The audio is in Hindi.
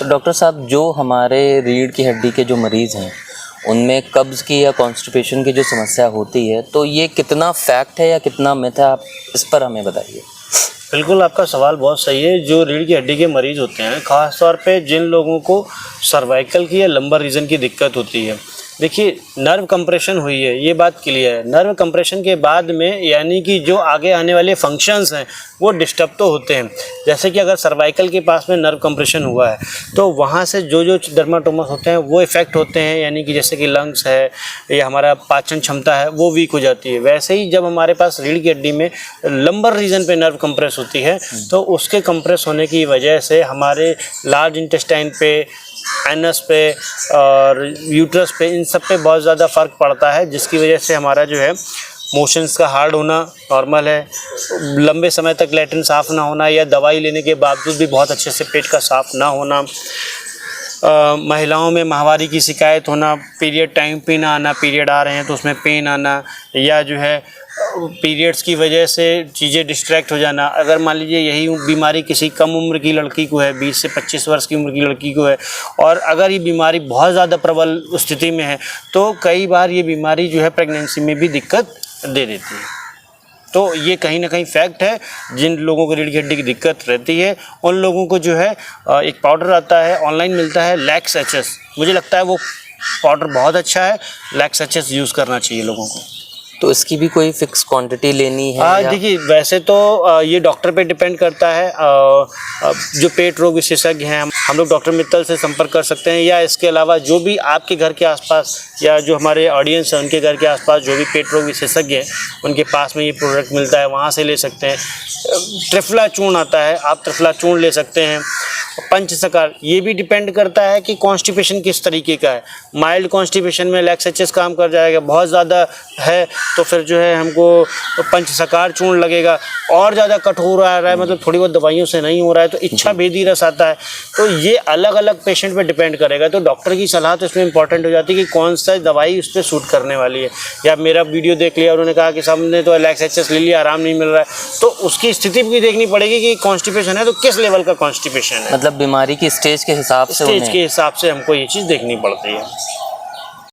डॉक्टर साहब, जो हमारे रीढ़ की हड्डी के जो मरीज़ हैं उनमें कब्ज़ की या कॉन्स्टिपेशन की जो समस्या होती है, तो ये कितना फैक्ट है या कितना मिथ है, आप इस पर हमें बताइए। बिल्कुल, आपका सवाल बहुत सही है। जो रीढ़ की हड्डी के मरीज़ होते हैं, ख़ास तौर पे जिन लोगों को सर्वाइकल की या लंबर रीजन की दिक्कत होती है, देखिए नर्व कंप्रेशन हुई है, ये बात क्लियर है। नर्व कंप्रेशन के बाद में यानी कि जो आगे आने वाले फंक्शंस हैं वो डिस्टर्ब तो होते हैं। जैसे कि अगर सर्वाइकल के पास में नर्व कंप्रेशन हुआ है तो वहाँ से जो जो डर्माटोमस होते हैं वो इफ़ेक्ट होते हैं, यानी कि जैसे कि लंग्स है या हमारा पाचन क्षमता है वो वीक हो जाती है। वैसे ही जब हमारे पास रीढ़ की हड्डी में लंबर रीजन पे नर्व कंप्रेस होती है तो उसके कंप्रेस होने की वजह से हमारे लार्ज इंटेस्टाइन पे, एनस पे और यूट्रस पे, इन सब पे बहुत ज़्यादा फ़र्क पड़ता है, जिसकी वजह से हमारा जो है मोशंस का हार्ड होना नॉर्मल है, लंबे समय तक लैट्रिन साफ़ ना होना या दवाई लेने के बावजूद भी बहुत अच्छे से पेट का साफ़ ना होना, महिलाओं में माहवारी की शिकायत होना, पीरियड टाइम पे ना आना, पीरियड आ रहे हैं तो उसमें पेन आना, या जो है पीरियड्स की वजह से चीज़ें डिस्ट्रैक्ट हो जाना। अगर मान लीजिए यही बीमारी किसी कम उम्र की लड़की को है, 20 से 25 वर्ष की उम्र की लड़की को है, और अगर ये बीमारी बहुत ज़्यादा प्रबल स्थिति में है तो कई बार ये बीमारी जो है प्रेगनेंसी में भी दिक्कत दे देती है। तो ये कहीं ना कहीं फैक्ट है। जिन लोगों को रीढ़ की हड्डी की दिक्कत रहती है उन लोगों को जो है एक पाउडर आता है, ऑनलाइन मिलता है, लैक्स एचएस, मुझे लगता है वो पाउडर बहुत अच्छा है। लैक्स एचएस यूज़ करना चाहिए लोगों को। तो इसकी भी कोई फिक्स क्वांटिटी लेनी है? देखिए वैसे तो ये डॉक्टर पे डिपेंड करता है। जो पेट रोग विशेषज्ञ हैं हम लोग डॉक्टर मित्तल से संपर्क कर सकते हैं, या इसके अलावा जो भी आपके घर के आसपास या जो हमारे ऑडियंस है उनके घर के आसपास जो भी पेट रोग विशेषज्ञ हैं उनके पास में ये प्रोडक्ट मिलता है, वहाँ से ले सकते हैं। त्रिफला चूर्ण आता है, आप त्रिफला चूर्ण ले सकते हैं। पंचसकार, ये भी डिपेंड करता है कि कॉन्स्टिपेशन किस तरीके का है। माइल्ड कॉन्स्टिपेशन में लैक्स एचएस काम कर जाएगा, बहुत ज़्यादा है तो फिर जो है हमको पंचसकार चूर्ण लगेगा। और ज़्यादा कठोर आ रहा है, मतलब थोड़ी बहुत दवाइयों से नहीं हो रहा है तो इच्छा भेदी रस आता है। तो ये अलग अलग पेशेंट पे डिपेंड करेगा। तो डॉक्टर की सलाह तो इसमें इंपॉर्टेंट हो जाती है कि कौन सा दवाई उस पर सूट करने वाली है। या मेरा वीडियो देख लिया और उन्होंने कहा कि सामने तो लैक्स एचएस ले लिया, आराम नहीं मिल रहा है, तो उसकी स्थिति भी देखनी पड़ेगी कि कॉन्स्टिपेशन है तो किस लेवल का कॉन्स्टिपेशन है। मतलब बीमारी की स्टेज के हिसाब से हमको ये चीज़ देखनी पड़ती है।